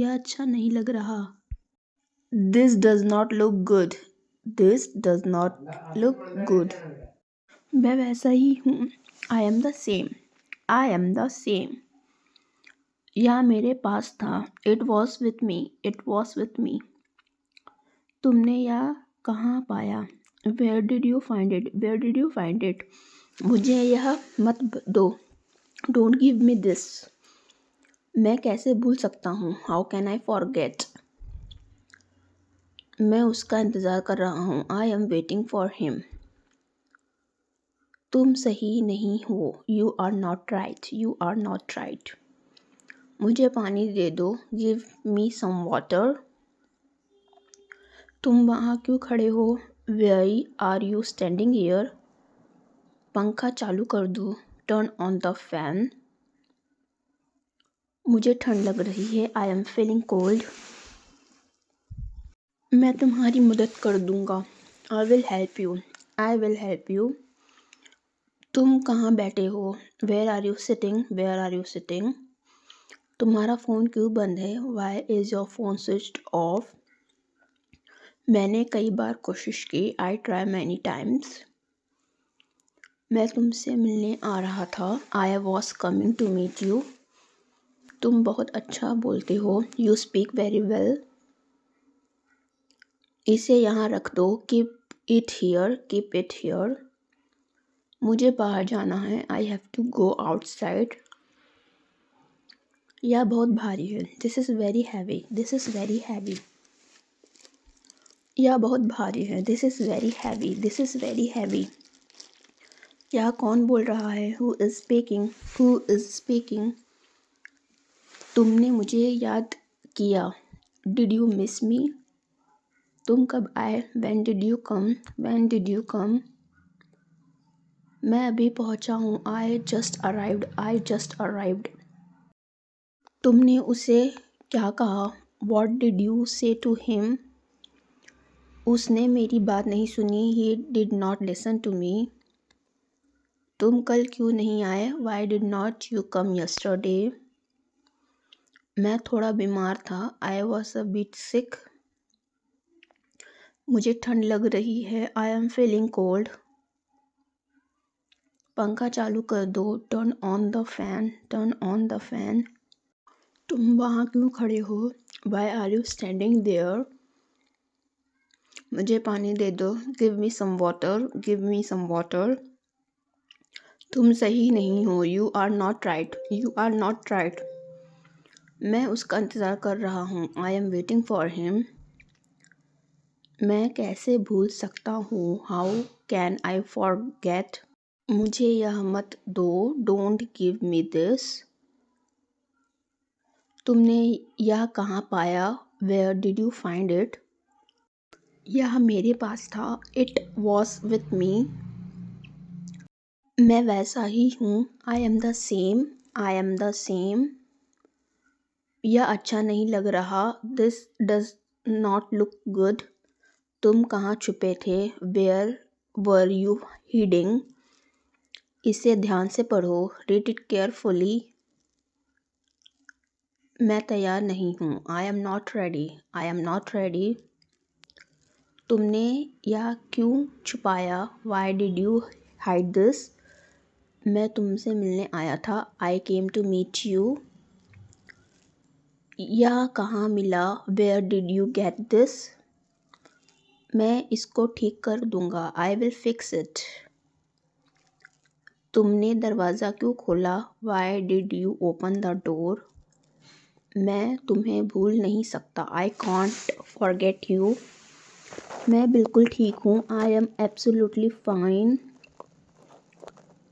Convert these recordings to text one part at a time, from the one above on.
यह अच्छा नहीं लग रहा। This does not look good. This does not look good. मैं वैसा ही हूँ। I am the same. I am the same. यह मेरे पास था। It was with me. It was with me. तुमने यह कहाँ पाया? Where did you find it? Where did you find it? मुझे यह मत दो। Don't give me this. मैं कैसे भूल सकता हूँ? How can I forget? मैं उसका इंतज़ार कर रहा हूँ। I am waiting for him. तुम सही नहीं हो। You are not right. You are not right. मुझे पानी दे दो। Give me some water. तुम वहाँ क्यों खड़े हो? Why are you standing here? पंखा चालू कर दो। Turn on the fan. मुझे ठंड लग रही है। I am feeling cold. मैं तुम्हारी मदद कर दूँगा। I will help you. I will help you. तुम कहाँ बैठे हो? Where are you sitting? Where are you sitting? तुम्हारा फ़ोन क्यों बंद है? Why is your phone switched off? मैंने कई बार कोशिश की। I try many times. मैं तुमसे मिलने आ रहा था। I was coming to meet you. तुम बहुत अच्छा बोलते हो। You speak very well. इसे यहाँ रख दो। Keep it here. Keep it here. मुझे बाहर जाना है। I have to go outside. यह बहुत भारी है। This is very heavy. This is very heavy. यह बहुत भारी है। This is very heavy. This is very heavy. यह कौन बोल रहा है? Who is speaking? Who is speaking? तुमने मुझे याद किया। Did you miss me? तुम कब आए? When did you come? When did you come? मैं अभी पहुंचा हूँ। I just arrived. I just arrived. तुमने उसे क्या कहा? What did you say to him? उसने मेरी बात नहीं सुनी। He did not listen to me. तुम कल क्यों नहीं आए? Why did not you come yesterday? मैं थोड़ा बीमार था। I was a bit sick. मुझे ठंड लग रही है। I am feeling cold. पंखा चालू कर दो। Turn on the fan. Turn on the fan. तुम वहाँ क्यों खड़े हो? Why are you standing there? मुझे पानी दे दो। Give me some water. Give me some water. तुम सही नहीं हो। You are not right. You are not right. मैं उसका इंतज़ार कर रहा हूँ। I am waiting for him. मैं कैसे भूल सकता हूँ? How can I forget? मुझे यह मत दो। Don't give me this. तुमने यह कहाँ पाया? Where did you find it? यह मेरे पास था। It was with me. मैं वैसा ही हूँ। I am the same. I am the same. यह अच्छा नहीं लग रहा। This does not look good. तुम कहाँ छुपे थे? Where were you hiding? इसे ध्यान से पढ़ो। Read it carefully. मैं तैयार नहीं हूँ। I am not ready. I am not ready. तुमने यह क्यों छुपाया? Why did you hide this? मैं तुमसे मिलने आया था। I came to meet you. यह कहाँ मिला? Where did you get this? मैं इसको ठीक कर दूँगा। I will fix it. तुमने दरवाज़ा क्यों खोला? Why did you open the door? मैं तुम्हें भूल नहीं सकता। I can't forget you. मैं बिल्कुल ठीक हूँ। I am absolutely fine.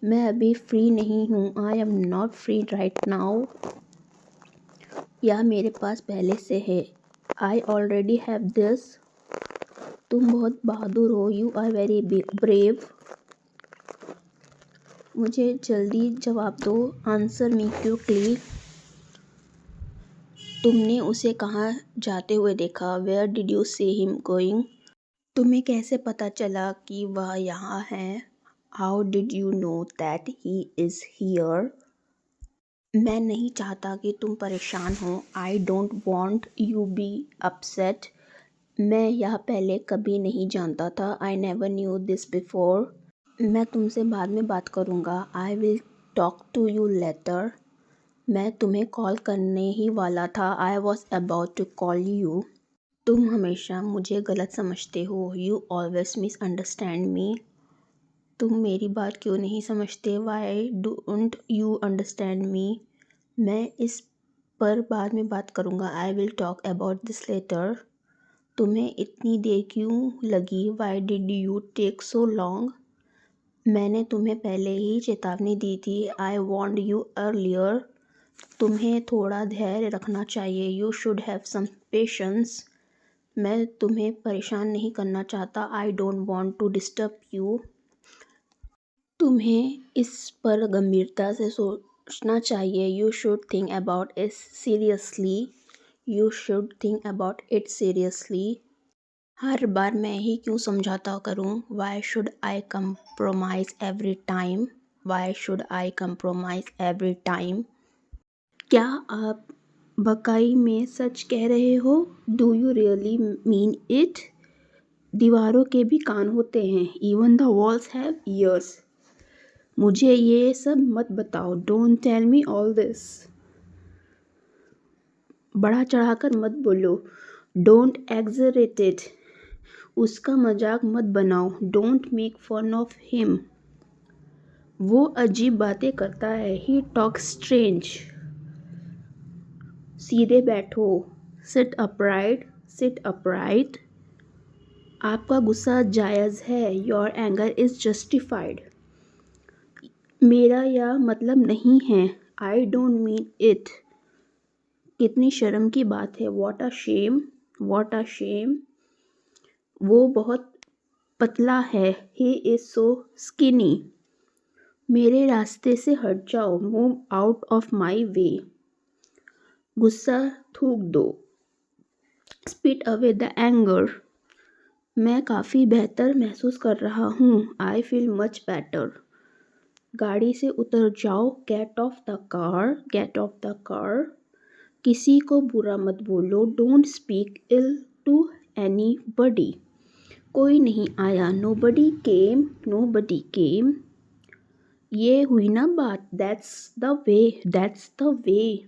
मैं अभी फ्री नहीं हूँ। I am not free right now. यह मेरे पास पहले से है। I already have this. तुम बहुत बहादुर हो। You are very brave. मुझे जल्दी जवाब दो। Answer me quickly. तुमने उसे कहाँ जाते हुए देखा? Where did you see him going? तुम्हें कैसे पता चला कि वह यहाँ है? How did you know that he is here? मैं नहीं चाहता कि तुम परेशान हो। I don't want you be upset. मैं यह पहले कभी नहीं जानता था। I never knew this before. मैं तुमसे बाद में बात करूँगा। I will talk to you later. मैं तुम्हें कॉल करने ही वाला था। I was about to call you. तुम हमेशा मुझे गलत समझते हो। You always misunderstand me. तुम मेरी बात क्यों नहीं समझते? Why don't you understand me? मैं इस पर बाद में बात करूँगा। I will talk about this later. तुम्हें इतनी देर क्यों लगी? Why did you take so long? मैंने तुम्हें पहले ही चेतावनी दी थी। I warned you earlier. तुम्हें थोड़ा धैर्य रखना चाहिए। You should have some patience. मैं तुम्हें परेशान नहीं करना चाहता। I don't want to disturb you. तुम्हें इस पर गंभीरता से सोचना चाहिए। You should think about it seriously. You should think about it seriously. हर बार मैं ही क्यों समझाता करूं? Why should I compromise every time? Why should I compromise every time? क्या आप वाकई में सच कह रहे हो? Do you really mean it? दीवारों के भी कान होते हैं। Even the walls have ears. मुझे ये सब मत बताओ। Don't tell me all this. बढ़ा चढ़ाकर मत बोलो। Don't exaggerate it. उसका मजाक मत बनाओ। Don't make fun of him. वो अजीब बातें करता है। He talk strange. सीधे बैठो। Sit upright. Sit upright. आपका गुस्सा जायज़ है। Your anger is justified. मेरा यह मतलब नहीं है। I don't mean it. कितनी शर्म की बात है। What a shame. What a shame. वो बहुत पतला है। He is so skinny. मेरे रास्ते से हट जाओ। Move out of my way. गुस्सा थूक दो। Spit away the anger. मैं काफ़ी बेहतर महसूस कर रहा हूँ। I feel much better. गाड़ी से उतर जाओ। Get off the car. Get off the car. किसी को बुरा मत बोलो। Don't speak ill to anybody. कोई नहीं आया। Nobody came. Nobody came. ये हुई ना बात। That's the way. That's the way.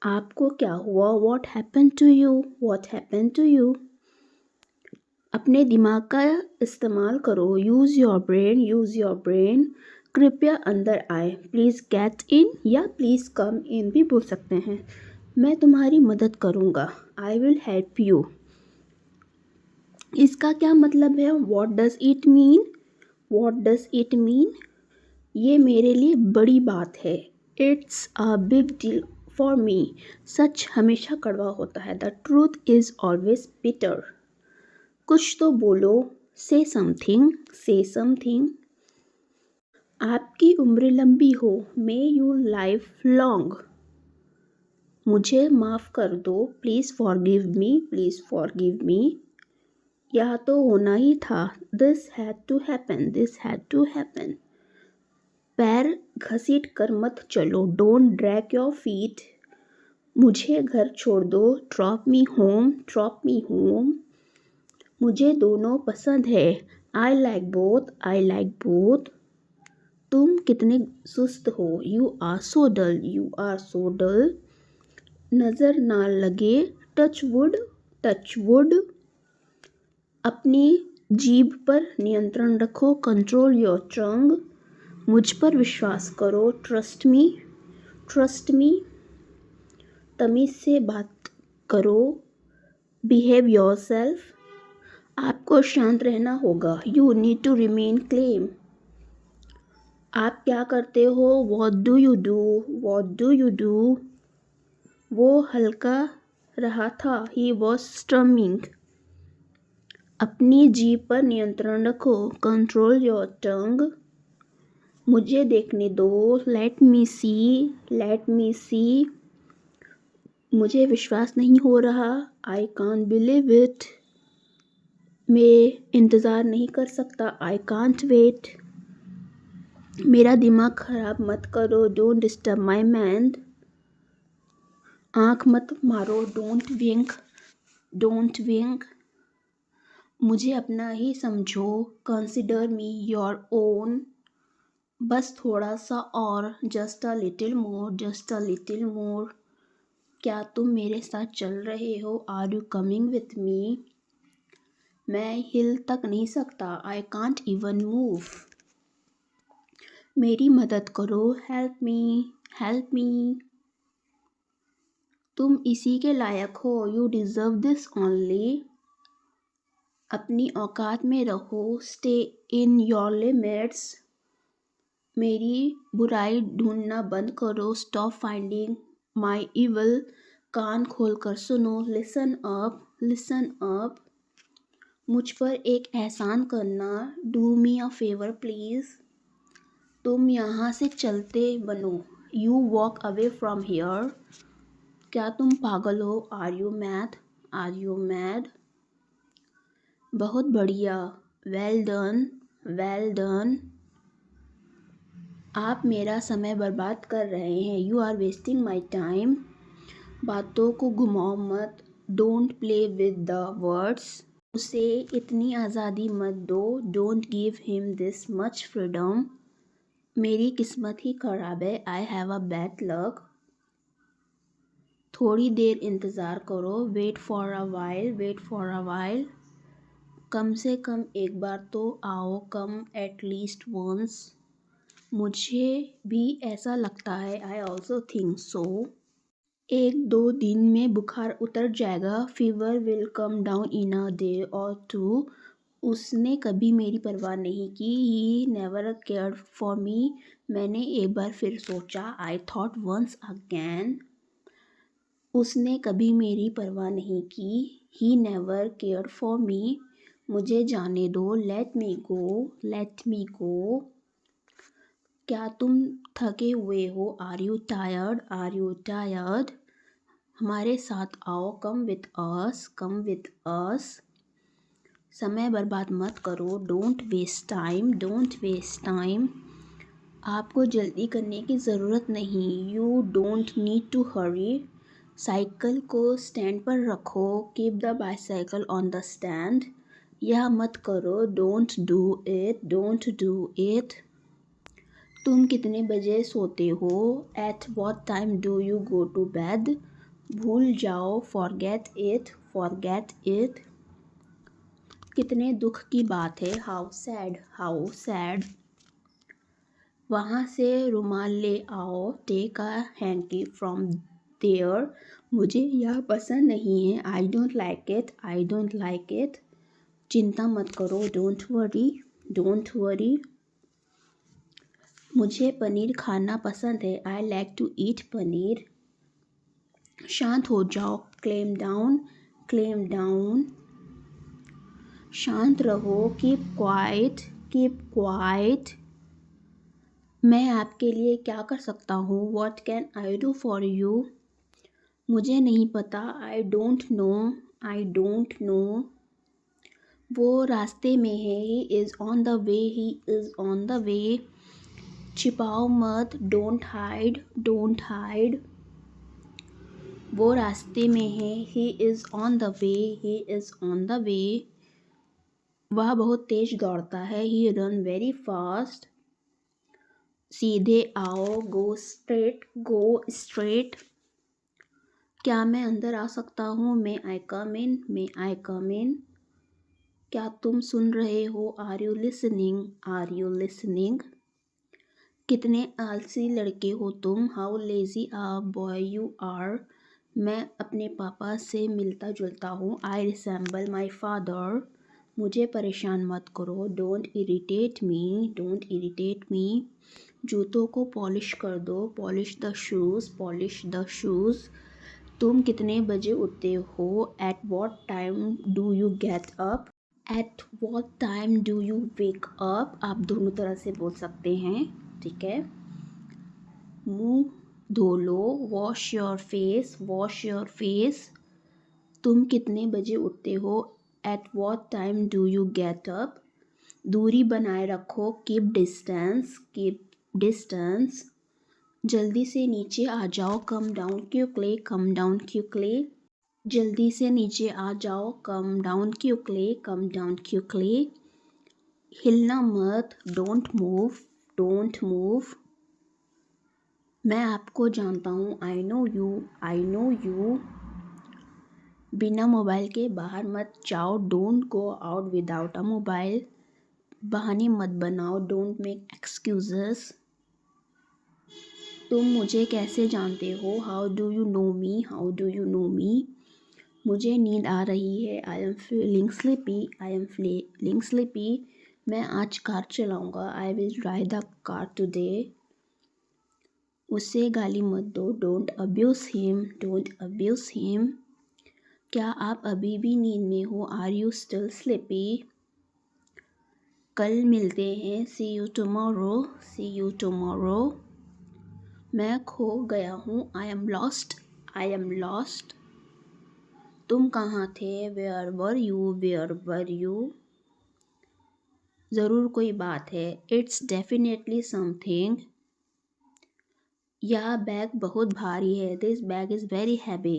आपको क्या हुआ? What happen to you? What happen to you? अपने दिमाग का इस्तेमाल करो। Use your brain. Use your brain. कृपया अंदर आए। प्लीज़ गेट इन या प्लीज़ कम इन भी बोल सकते हैं। मैं तुम्हारी मदद करूँगा। I will help you. इसका क्या मतलब है? What does it mean? What does it mean? ये मेरे लिए बड़ी बात है। It's a big deal for me. सच हमेशा कड़वा होता है। The truth is always bitter. कुछ तो बोलो। से समथिंग। से समथिंग। आपकी उम्र लंबी हो। May you life long. मुझे माफ़ कर दो। Please forgive me. Please forgive me. यह तो होना ही था। This had to happen. This had to happen. पैर घसीट कर मत चलो। Don't drag your feet. मुझे घर छोड़ दो। Drop me home. Drop me home. मुझे दोनों पसंद है। I like both. I like both. तुम कितने सुस्त हो। You are so dull. You are so dull. नज़र ना लगे। Touch wood. Touch wood. अपनी जीभ पर नियंत्रण रखो। Control your tongue. मुझ पर विश्वास करो। Trust me. Trust me. तमीज़ से बात करो। Behave yourself. आपको शांत रहना होगा। You need to remain calm. आप क्या करते हो? What do you do? What do you do? वो हल्का रहा था। He was strumming. अपनी जीभ पर नियंत्रण रखो। Control your tongue. मुझे देखने दो। Late me see. Let me see. मुझे विश्वास नहीं हो रहा। I can't believe it. मैं इंतज़ार नहीं कर सकता। I can't wait. मेरा दिमाग खराब मत करो, डोंट डिस्टर्ब माई माइंड। आँख मत मारो, डोंट विंक। मुझे अपना ही समझो, कंसिडर मी योर ओन। बस थोड़ा सा और, just a little more, just a little more. क्या तुम मेरे साथ चल रहे हो? Are you coming with me? मैं हिल तक नहीं सकता, आई कांट इवन मूव। मेरी मदद करो, हेल्प मी, हेल्प मी। तुम इसी के लायक हो, यू डिज़र्व दिस ओनली। अपनी औकात में रहो, स्टे इन योर लिमिट्स। मेरी बुराई ढूंढना बंद करो, स्टॉप फाइंडिंग माई इविल। कान खोलकर सुनो, लिसन अप, लिसन अप। मुझ पर एक एहसान करना, do me a favour please. तुम यहाँ से चलते बनो, you walk away from here. क्या तुम पागल हो? Are you mad? Are you mad? बहुत बढ़िया, वेल डन, वेल डन। आप मेरा समय बर्बाद कर रहे हैं, you are wasting my time. बातों को घुमाओ मत, don't play with the words. उसे इतनी आज़ादी मत दो, don't give him this much freedom. मेरी किस्मत ही खराब है, I have a bad luck. थोड़ी देर इंतज़ार करो, wait for a while, wait for a while. कम से कम एक बार तो आओ, कम एट लीस्ट वंस। मुझे भी ऐसा लगता है, आई ऑल्सो थिंक सो। 1-2 दिन में बुखार उतर जाएगा, fever will come down in a day और टू। उसने कभी मेरी परवाह नहीं की, he never cared for me. मैंने एक बार फिर सोचा, आई थॉट वंस अगैन। उसने कभी मेरी परवाह नहीं की, he never cared for me. मुझे जाने दो, लेट मी गो, लेट मी गो। क्या तुम थके हुए हो? Are you tired? Are you tired? हमारे साथ आओ, come with us, come with us. समय बर्बाद मत करो, don't waste time, don't waste time. आपको जल्दी करने की ज़रूरत नहीं, you don't need to hurry. Cycle को स्टैंड पर रखो, keep the bicycle on the stand. यह मत करो, don't do it, don't do it. तुम कितने बजे सोते हो? At what time do you go to bed? भूल जाओ, फॉरगेट इट, फॉरगेट इट। कितने दुख की बात है, हाउ सैड, हाउ सैड। वहाँ से रुमाल ले आओ, take a hanky from there. मुझे यह पसंद नहीं है, I don't like it, I don't like it. चिंता मत करो, डोंट वरी, डोंट वरी। मुझे पनीर खाना पसंद है, I like to eat paneer. शांत हो जाओ, क्लेम डाउन, क्लेम डाउन। शांत रहो, कीप क्वाइट, कीप क्वाइट। मैं आपके लिए क्या कर सकता हूँ? What can I do for you? मुझे नहीं पता, I don't know, I don't know. वो रास्ते में है, he is on the way, he is on the way. छिपाओ मत, डोंट हाइड, डोंट हाइड। वो रास्ते में है, he is on the way, he is on the way. वह बहुत तेज दौड़ता है, ही रन वेरी फास्ट। सीधे आओ, गो स्ट्रेट, गो स्ट्रेट। क्या मैं अंदर आ सकता हूँ? मे आई कम इन, मे आई कम इन। क्या तुम सुन रहे हो? Are you listening, are you listening. कितने आलसी लड़के हो तुम, how lazy a boy you are. मैं अपने पापा से मिलता जुलता हूँ, आई रिसेंबल माई फादर। मुझे परेशान मत करो, don't irritate me, don't irritate me. जूतों को पॉलिश कर दो, polish the shoes, polish the shoes. तुम कितने बजे उठते हो? At what time do you get up? At what time do you wake up? आप दोनों तरह से बोल सकते हैं, ठीक है। मुंह धो लो, wash your face, wash your face. तुम कितने बजे उठते हो? At what time do you get up? दूरी बनाए रखो, कीप डिस्टेंस, कीप डिस्टेंस। जल्दी से नीचे आ जाओ, come down quickly, come down quickly. जल्दी से नीचे आ जाओ, come down quickly, come down quickly. हिलना मत, डोंट मूव, डोंट मूव। मैं आपको जानता हूँ, I know you, I know you. बिना मोबाइल के बाहर मत जाओ, don't go out without a mobile. बहाने मत बनाओ, डोंट मेक एक्सक्यूजेस। तुम मुझे कैसे जानते हो, how do you know me, how do you know me. मुझे नींद आ रही है, I am feeling sleepy, I am feeling sleepy. मैं आज कार चलाऊंगा, I will drive the car today. उसे गाली मत दो, don't abuse him, don't abuse him. क्या आप अभी भी नींद में हो, आर यू स्टिल स्लीपी। कल मिलते हैं, see you tomorrow, see you tomorrow. मैं खो गया हूँ, I am lost, I am lost. तुम कहाँ थे, where were you, where were you. ज़रूर कोई बात है, इट्स डेफिनेटली समथिंग। यह बैग बहुत भारी है, this bag is very heavy.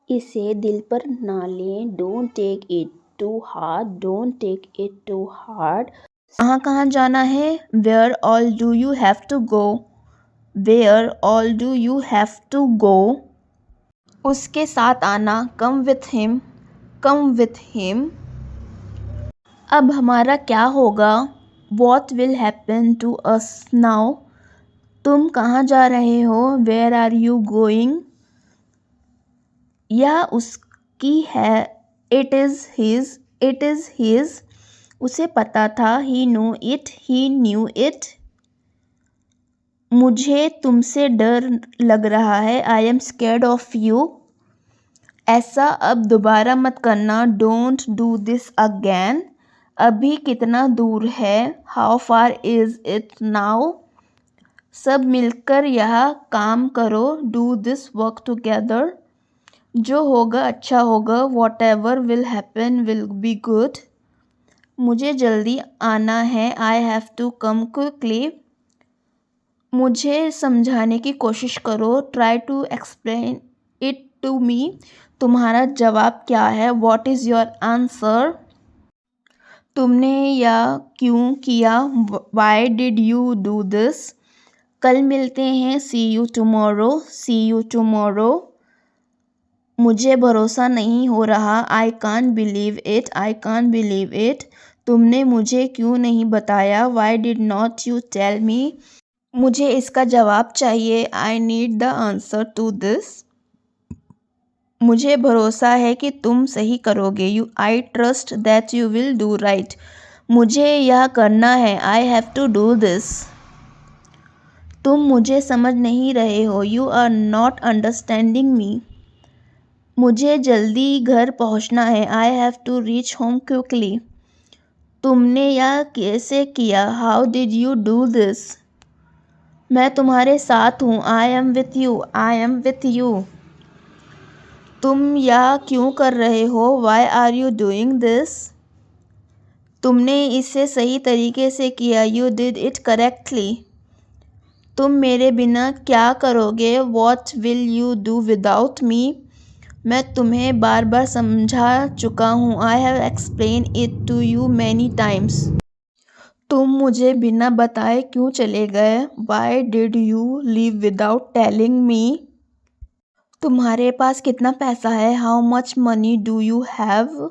इसे दिल पर ना लें, don't take it too hard, don't take it too hard. कहाँ कहाँ जाना है, where all do you have to go, where all do you have to go. उसके साथ आना, come with him, come with him. अब हमारा क्या होगा, what will happen to us now. तुम कहाँ जा रहे हो, वेयर आर यू गोइंग। यह उसकी है, it is his, it is his. उसे पता था, he know it, he knew it. मुझे तुमसे डर लग रहा है, I am scared of you. ऐसा अब दोबारा मत करना, डोंट डू दिस अगेन। अभी कितना दूर है, how far is it now. सब मिलकर यह काम करो, डू दिस वर्क टुगेदर। जो होगा अच्छा होगा, whatever will happen will be good. मुझे जल्दी आना है, I have to come quickly. मुझे समझाने की कोशिश करो, try to explain it to me. तुम्हारा जवाब क्या है, वॉट इज़ योर आंसर। तुमने यह क्यों किया, why did you do this. कल मिलते हैं, see you tomorrow, see you tomorrow. मुझे भरोसा नहीं हो रहा, I can't believe it, I can't believe it. तुमने मुझे क्यों नहीं बताया, why did not you tell me. मुझे इसका जवाब चाहिए, I need the answer to this. मुझे भरोसा है कि तुम सही करोगे, you I trust that you will do right. मुझे यह करना है, I have to do this. तुम मुझे समझ नहीं रहे हो, you are not understanding me. मुझे जल्दी घर पहुंचना है, I have to reach home quickly. तुमने यह कैसे किया, how did you do this. मैं तुम्हारे साथ हूँ, I am with you, I am with you. तुम यह क्यों कर रहे हो, why are you doing this. तुमने इसे सही तरीके से किया, यू डिड इट करेक्टली। तुम मेरे बिना क्या करोगे, what will you do without me. मैं तुम्हें बार बार समझा चुका हूँ, I have explain it to you many times. तुम मुझे बिना बताए क्यों चले गए, why did you leave without telling me. तुम्हारे पास कितना पैसा है, how much money do you have.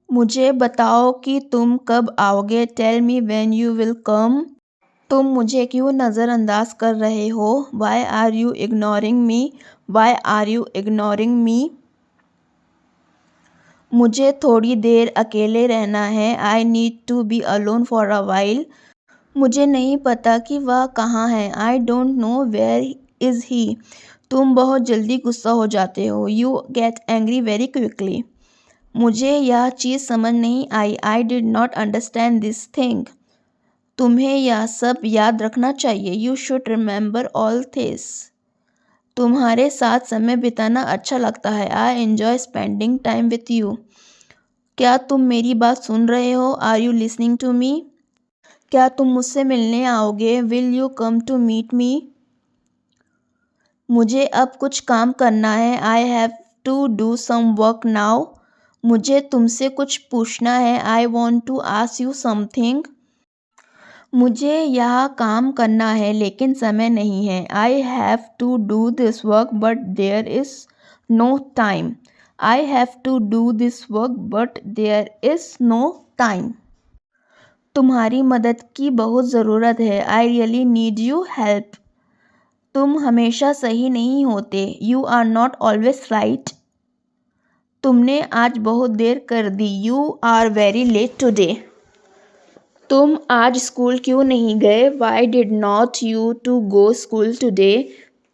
मुझे बताओ कि तुम कब आओगे, tell me when you will come. तुम मुझे क्यों नज़रअंदाज कर रहे हो, why are you ignoring me, why are you ignoring me. मुझे थोड़ी देर अकेले रहना है, I need to be alone for a while. मुझे नहीं पता कि वह कहाँ है, I don't know where is he. तुम बहुत जल्दी गुस्सा हो जाते हो, you get angry very quickly. मुझे यह चीज़ समझ नहीं आई, I did not understand this thing. तुम्हें यह सब याद रखना चाहिए, you should remember all this. तुम्हारे साथ समय बिताना अच्छा लगता है, I enjoy spending time with you. क्या तुम मेरी बात सुन रहे हो, are you listening to me. क्या तुम मुझसे मिलने आओगे? Will you come to meet me? मुझे अब कुछ काम करना है। I have to do some work now. मुझे तुमसे कुछ पूछना है। I want to ask you something. मुझे यह काम करना है लेकिन समय नहीं है। I have to do this work but there is no time. I have to do this work but there is no time. तुम्हारी मदद की बहुत ज़रूरत है। I really need you help. तुम हमेशा सही नहीं होते। You are not always right. तुमने आज बहुत देर कर दी। You are very late today. तुम आज स्कूल क्यों नहीं गए? Why did not you to go school today?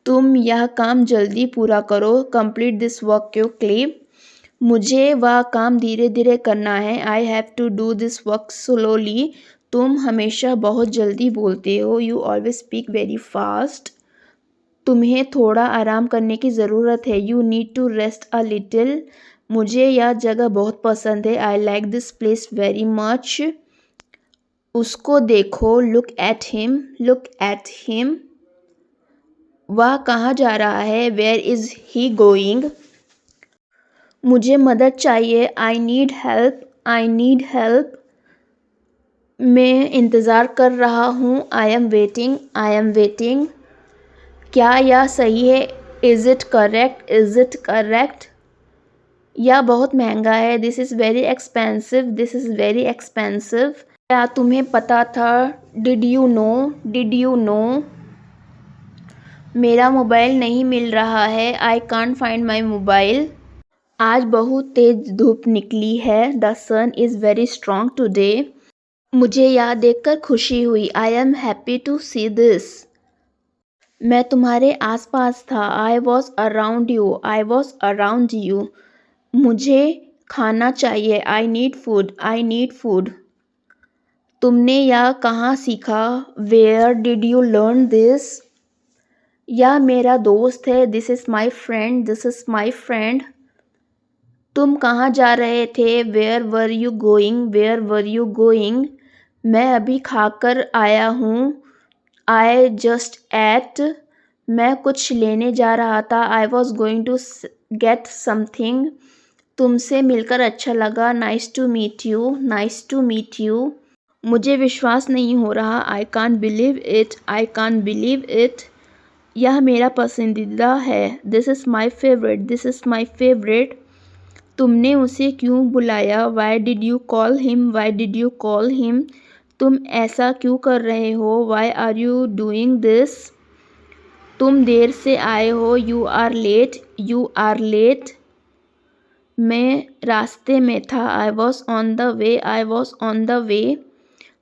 तुम यह काम जल्दी पूरा करो। Complete this work quickly. मुझे वह काम धीरे धीरे करना है। I have to do this work slowly. तुम हमेशा बहुत जल्दी बोलते हो। You always speak very fast. तुम्हें थोड़ा आराम करने की ज़रूरत है। You need to rest a little. मुझे यह जगह बहुत पसंद है। I like this place very much. उसको देखो। Look at him. Look at him. वह कहाँ जा रहा है? Where is he going? मुझे मदद चाहिए। I need help. I need help. मैं इंतज़ार कर रहा हूँ। I am waiting. I am waiting. क्या यह सही है? Is it correct? Is it correct? यह बहुत महंगा है। This is very expensive. This is very expensive. क्या तुम्हें पता था? Did you know? Did you know? मेरा मोबाइल नहीं मिल रहा है। I can't find my mobile. आज बहुत तेज धूप निकली है। The sun is very strong today. मुझे यह देखकर खुशी हुई। I am happy to see this. मैं तुम्हारे आसपास था। I was around you. I was around you. मुझे खाना चाहिए। I need food. I need food. तुमने यह कहाँ सीखा? Where did you learn this? यह मेरा दोस्त है। This is my friend. This is my friend. तुम कहाँ जा रहे थे? Where were you going? Where were you going? मैं अभी खाकर आया हूँ। I just ate. मैं कुछ लेने जा रहा था। I was going to get something. तुमसे मिलकर अच्छा लगा। Nice to meet you. Nice to meet you. मुझे विश्वास नहीं हो रहा। I can't believe it. I can't believe it. यह मेरा पसंदीदा है। This is my favourite. This is my favourite. तुमने उसे क्यों बुलाया? Why did you call him? Why did you call him? तुम ऐसा क्यों कर रहे हो? Why are you doing this? तुम देर से आए हो। You are late. You are late. मैं रास्ते में था। I was on the way. I was on the way.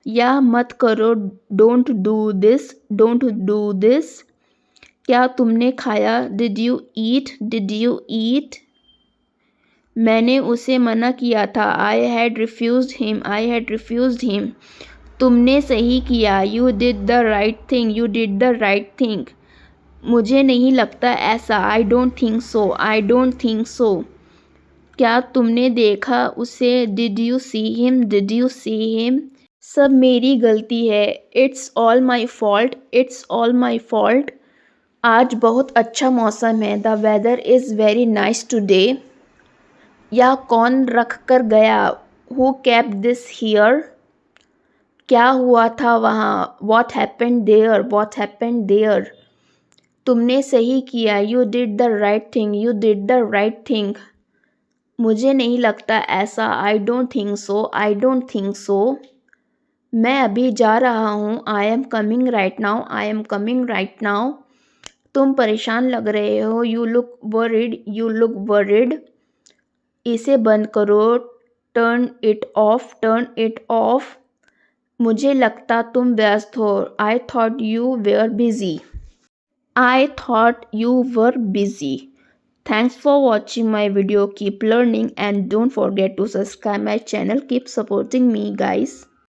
यह मत करो। Don't do this. Don't do this. क्या तुमने खाया? Did you eat? Did you eat? मैंने उसे मना किया था। I had refused him. I had refused him. तुमने सही किया। You did the right thing. You did the right thing. मुझे नहीं लगता ऐसा। I don't think so. I don't think so. क्या तुमने देखा उसे? Did you see him? Did you see him? सब मेरी गलती है। It's all my fault. It's all my fault. आज बहुत अच्छा मौसम है। The weather is very nice today. यह कौन रख कर गया? Who kept this here? क्या हुआ था वहाँ? What happened there? What happened there? तुमने सही किया। You did the right thing. You did the right thing. मुझे नहीं लगता ऐसा। I don't think so. I don't think so. मैं अभी जा रहा हूँ। I am coming right now. I am coming right now. तुम परेशान लग रहे हो। You look worried. You look worried. इसे बंद करो। Turn it of. Turn it off. मुझे लगता तुम व्यस्त हो। I thought you were busy. I thought you were busy. Thanks for watching my video. Keep learning and don't forget to subscribe my channel. Keep supporting me, guys.